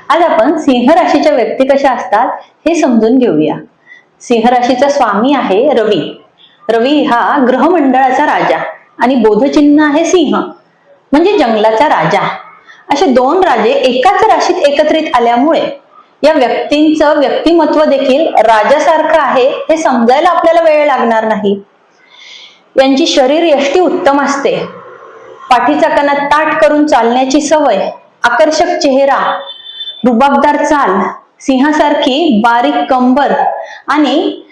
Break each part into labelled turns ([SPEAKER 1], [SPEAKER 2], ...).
[SPEAKER 1] आज आपण सिंह राशीच्या व्यक्ती कशा असतात हे समजून घेऊया। सिंह राशीचा स्वामी आहे रवी। रवी हा ग्रहमंडळाचा राजा आणि बोधचिन्ह आहे सिंह, म्हणजे जंगलाचा राजा। असे दोन राजे एकाच राशीत एकत्रित आल्यामुळे या व्यक्तींचं व्यक्तिमत्व देखील राजासारखं आहे हे समजायला आपल्याला वेळ लागणार नाही। यांची शरीर यष्टी उत्तम असते, पाठीचा कणा ताठ करून चालण्याची सवय, आकर्षक चेहरा, रुबाबदार चाल, सिंहासारखी बारीक कंबर आणि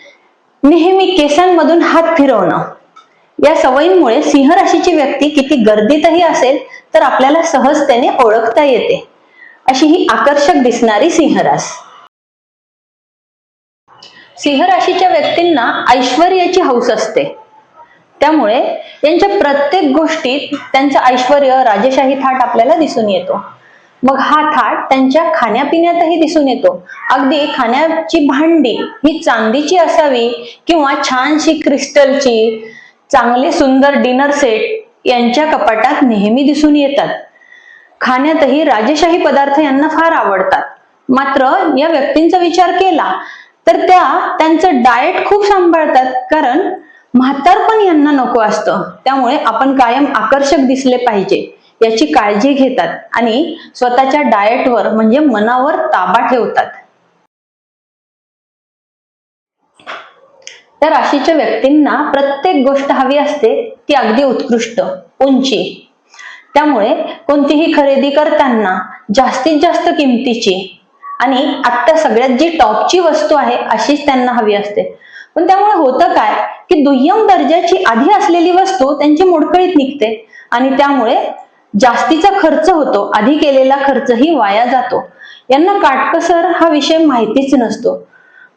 [SPEAKER 1] नेहमी केसांमधून हात फिरवणं, या सवयींमुळे सिंह राशीची व्यक्ती किती गर्दीतही असेल तर आपल्याला सहजतेने ओळखता येते। अशी ही आकर्षक दिसणारी सिंह रास। सिंह राशीच्या व्यक्तींना ऐश्वर्याची हौस असते, त्यामुळे यांच्या प्रत्येक गोष्टीत त्यांचं ऐश्वर्य राजेशाही थाट आपल्याला दिसून येतो। मग हा थाट त्यांच्या खाण्यापिण्यातही दिसून येतो। अगदी खाण्याची भांडी ही चांदीची असावी किंवा छानशी क्रिस्टलची, चांगले सुंदर डिनर सेट यांच्या कपाटात नेहमी दिसून येतात। खाण्यातही राजेशाही पदार्थ यांना फार आवडतात। मात्र या व्यक्तींचा विचार केला तर त्यांचं डाएट खूप सांभाळतात, कारण म्हातारपण यांना नको असतं। त्यामुळे आपण कायम आकर्षक दिसले पाहिजे याची काळजी घेतात आणि स्वतःच्या डाएटवर म्हणजे मनावर ताबा ठेवतात। त्या राशीच्या व्यक्तींना प्रत्येक गोष्ट हवी असते ती अगदी उत्कृष्ट, उंची। त्यामुळे कोणतीही खरेदी करताना जास्तीत जास्त किमतीची आणि आता सगळ्यात जी टॉपची वस्तू आहे अशीच त्यांना हवी असते। पण त्यामुळे होतं काय की दुय्यम दर्जाची आधी असलेली वस्तू त्यांची मोडकळीत निघते आणि त्यामुळे जास्तीचा खर्च होतो, आधी केलेला खर्चही वाया जातो। यांना काटकसर हा विषय माहितीच नसतो।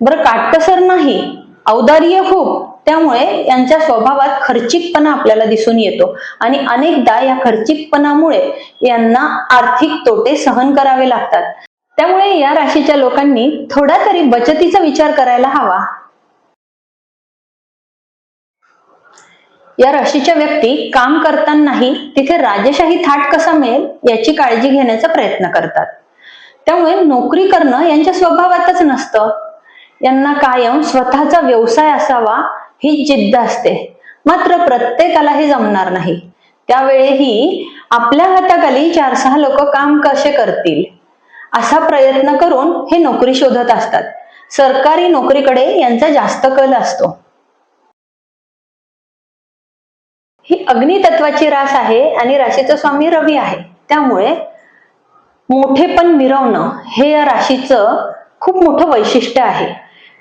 [SPEAKER 1] बरं, काटकसर नाही, औदार्य खूप, त्यामुळे यांच्या स्वभावात खर्चिकपणा आपल्याला दिसून येतो आणि अनेकदा या खर्चिकपणामुळे यांना आर्थिक तोटे सहन करावे लागतात। त्यामुळे या राशीच्या लोकांनी थोडा तरी बचतीचा विचार करायला हवा। या राशीच्या व्यक्ती काम करतानाही तिथे राजेशाही थाट कसा मिळेल याची काळजी घेण्याचा प्रयत्न करतात। त्यामुळे नोकरी करणं यांच्या स्वभावातच नसतं। यांना कायम स्वतःचा व्यवसाय असावा ही जिद्द असते। मात्र प्रत्येकाला हे जमणार नाही। त्यावेळेही आपल्या हाताखाली 4-6 लोक काम कसे करतील असा प्रयत्न करून हे नोकरी शोधत असतात। सरकारी नोकरीकडे यांचा जास्त कल असतो। ही अग्नी तत्वाची रास आहे आणि राशीचा स्वामी रवी आहे। त्यामुळे मोठेपण मिरवणं हे या राशीचं खूप मोठं वैशिष्ट्य आहे।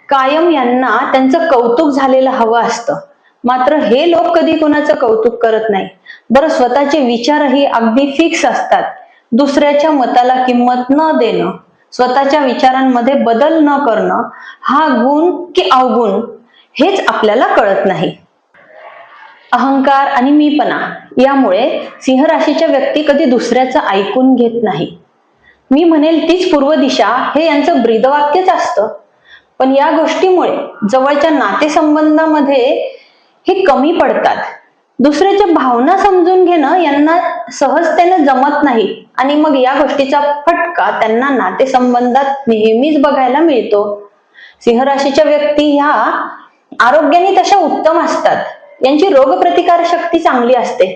[SPEAKER 1] कायम यांना त्यांचं कौतुक झालेलं हवं असतं। मात्र हे लोक कधी कोणाचं कौतुक करत नाही। बरं, स्वतःचे विचारही अगदी फिक्स असतात। दुसऱ्याच्या मताला किंमत न देणं, स्वतःच्या विचारांमध्ये बदल न करणं, हा गुण की अवगुण हेच आपल्याला कळत नाही। अहंकार आणि मीपणा यामुळे सिंह राशीच्या व्यक्ती कधी दुसऱ्याचं ऐकून घेत नाही। मी म्हणेल तीच पूर्व दिशा हे यांचं ब्रीदवाक्यच असतं। पण या गोष्टीमुळे जवळच्या नातेसंबंधामध्ये हे कमी पडतात। दुसऱ्याच्या भावना समजून घेणं यांना सहजतेने जमत नाही आणि मग या गोष्टीचा फटका त्यांना नातेसंबंधात नेहमीच बघायला मिळतो। सिंह राशीच्या व्यक्ती ह्या आरोग्याने तशा उत्तम असतात। यांची रोगप्रतिकार शक्ती चांगली असते।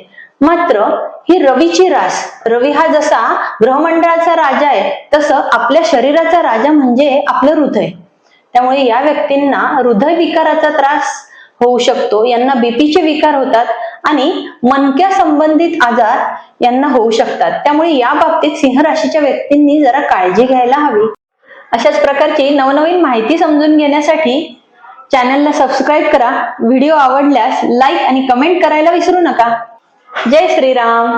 [SPEAKER 1] मात्र ही रवीची रास, रवी हा जसा ग्रहमंडळाचा राजा आहे तसं आपल्या शरीराचा राजा म्हणजे आपलं हृदय। त्यामुळे या व्यक्तींना हृदय विकाराचा त्रास होऊ शकतो। यांना बीपीचे विकार होतात आणि मणक्या संबंधित आजार यांना होऊ शकतात। त्यामुळे या बाबतीत सिंह राशीच्या व्यक्तींनी जरा काळजी घ्यायला हवी। अशाच प्रकारची नवनवीन माहिती समजून घेण्यासाठी चॅनलला सबस्क्राईब करा। व्हिडिओ आवडल्यास लाईक आणि कमेंट करायला विसरू नका। जय श्रीराम।